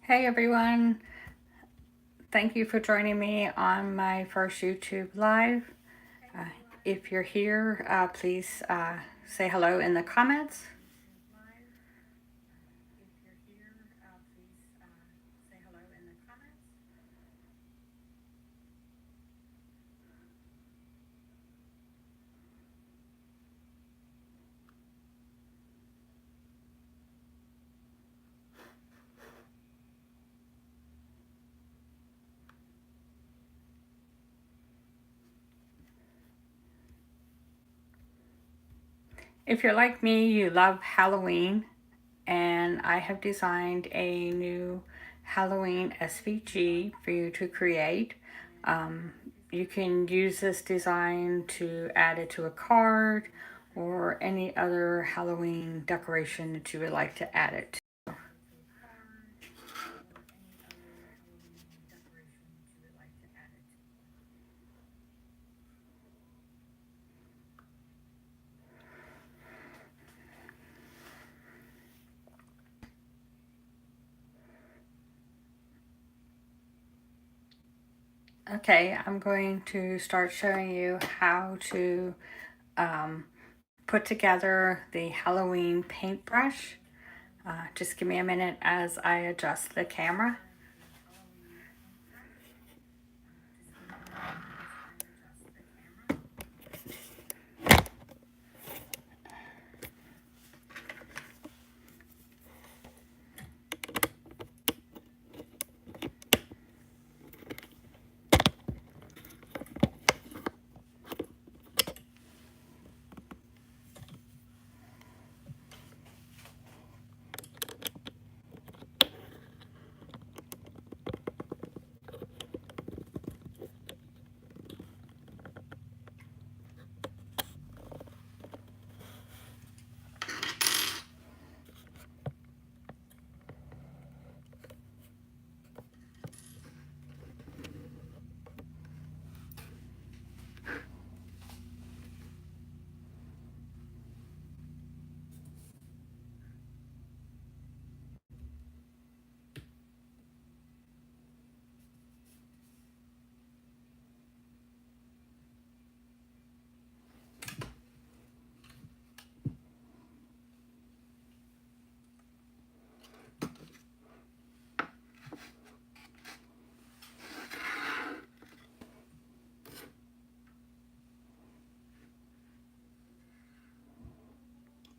Hey everyone, thank you for joining me on my first YouTube live. Uh, if you're here, please say hello in the comments. If you're like me, you love Halloween, and I have designed a new Halloween SVG for you to create. You can use this design to add it to a card or any other Halloween decoration that you would like to add it to. Okay, I'm going to start showing you how to um, put together the Halloween paintbrush. Just give me a minute as I adjust the camera.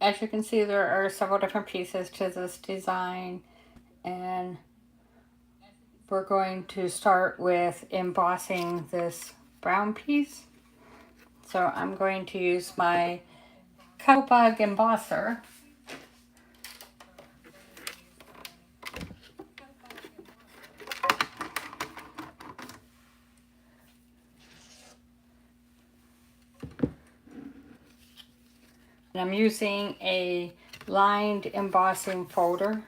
As you can see, there are several different pieces to this design, and we're going to start with embossing this brown piece. So I'm going to use my Cuttlebug embosser. And I'm using a lined embossing folder.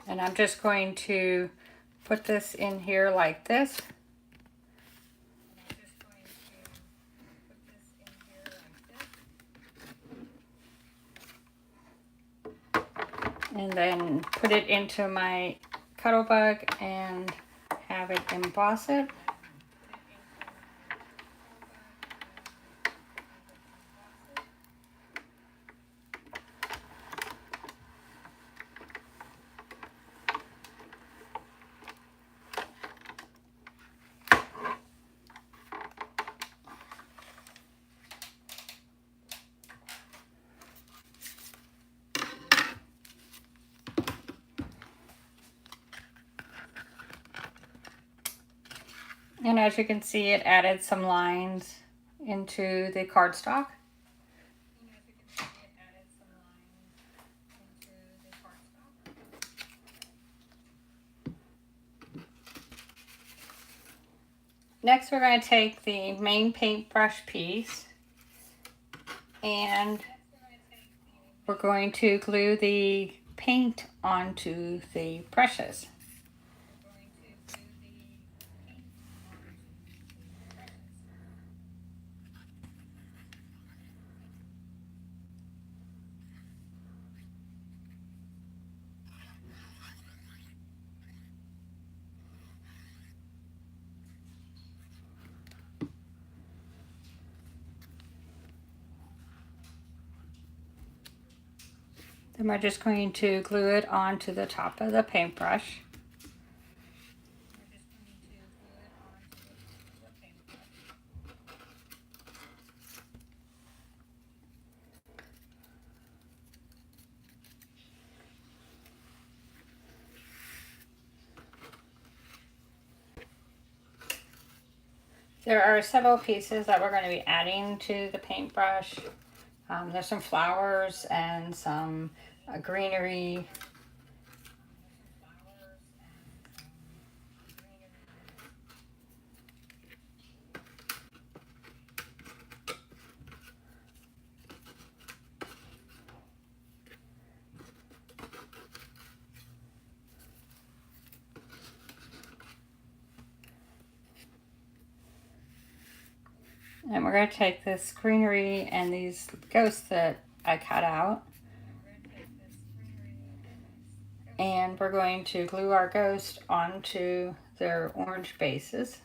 And I'm just going to put this in here like this. And then put it into my Cuttlebug and have it emboss it. And as you can see, it added some lines into the cardstock. Next, we're going to take the main paintbrush piece and we're going to glue the paint onto the brushes. Then we're just going to glue it onto the top of the paintbrush. There are several pieces that we're going to be adding to the paintbrush. There's some flowers and some greenery. And we're going to take this greenery and these ghosts that I cut out, and we're going to glue our ghost onto their orange bases.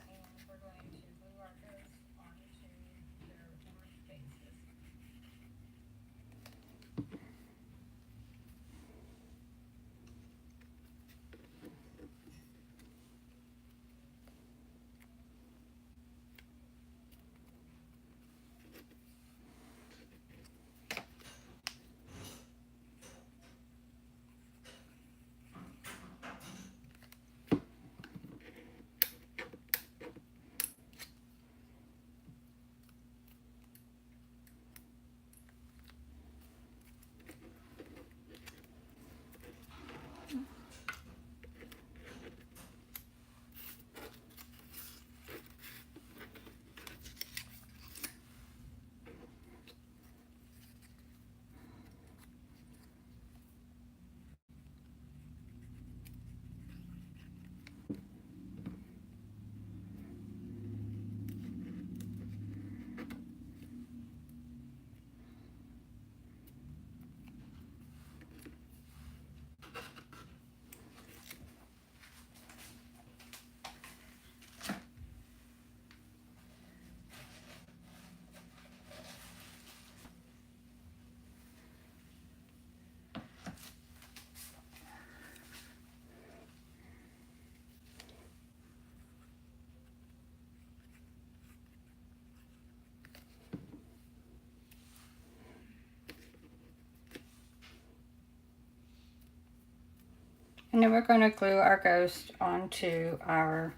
And then we're going to glue our ghost onto our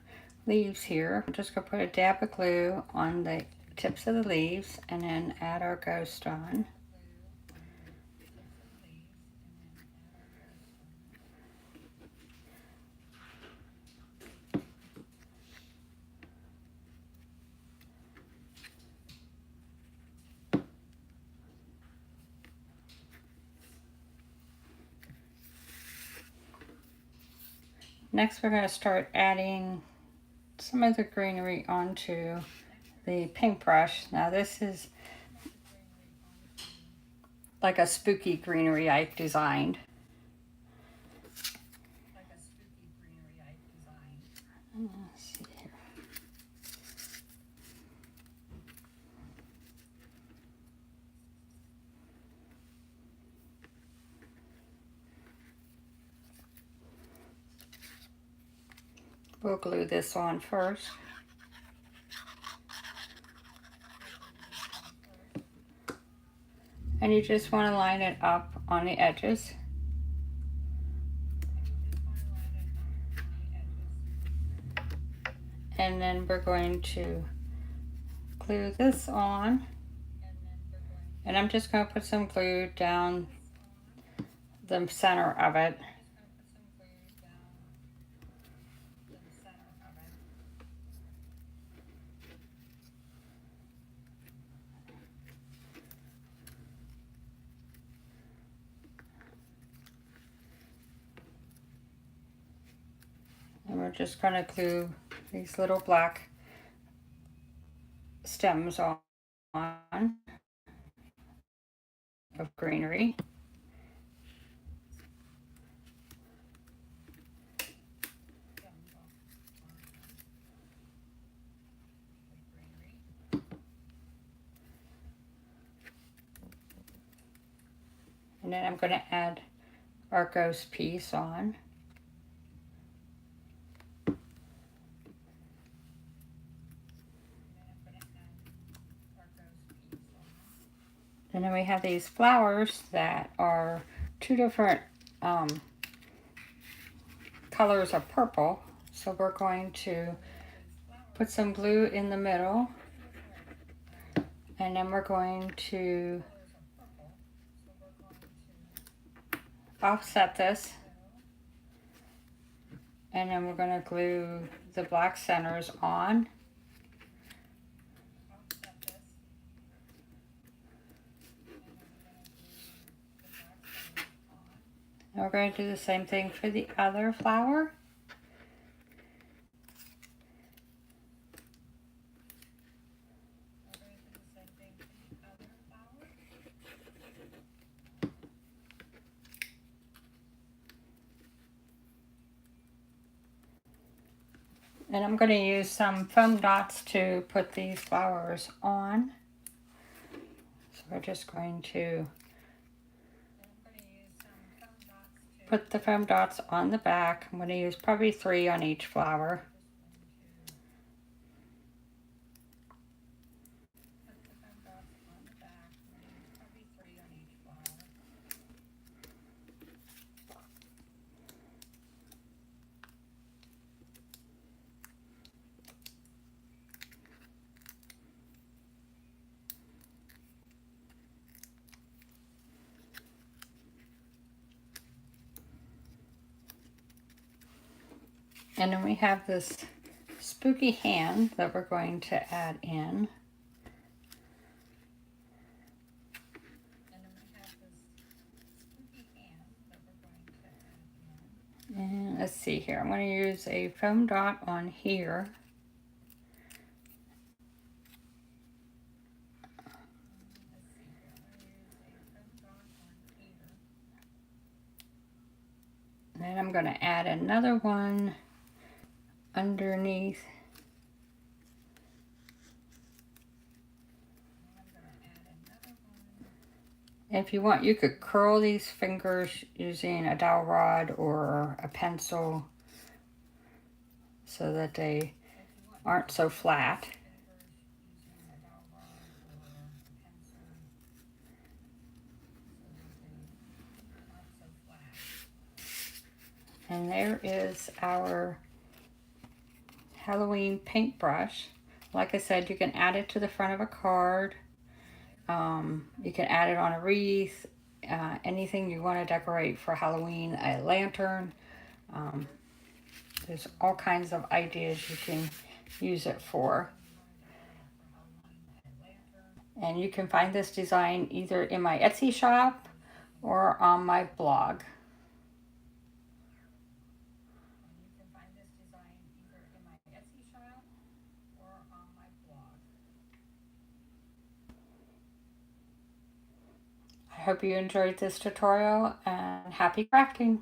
leaves here. I'm just going to put a dab of glue on the tips of the leaves and then add our ghost on. Next, we're going to start adding some of the greenery onto the paintbrush. Now this is like a spooky greenery I designed. Let's see here. We'll glue this on first. And you just want to line it up on the edges. And then we're going to glue this on. And I'm just going to put some glue down the center of it. And we're just going to glue these little black stems on of greenery. And then I'm going to add our ghost piece on. And then we have these flowers that are two different colors of purple. So we're going to put some glue in the middle, and then we're going to offset this, and then we're going to glue the black centers on. And we're going to do the same thing for the other flower. And I'm going to use some foam dots to put these flowers on. So we're just going to put the foam dots on the back. I'm going to use probably 3 on each flower. And then we have this spooky hand that we're going to add in. And let's see here, I'm going to use a foam dot on here. And then I'm going to add another one underneath. If you want, you could curl these fingers using a dowel rod or a pencil so that they aren't so flat. And there is our Halloween paintbrush. Like I said, you can add it to the front of a card. You can add it on a wreath, anything you want to decorate for Halloween, a lantern. There's all kinds of ideas you can use it for. And you can find this design either in my Etsy shop or on my blog. I hope you enjoyed this tutorial, and happy crafting!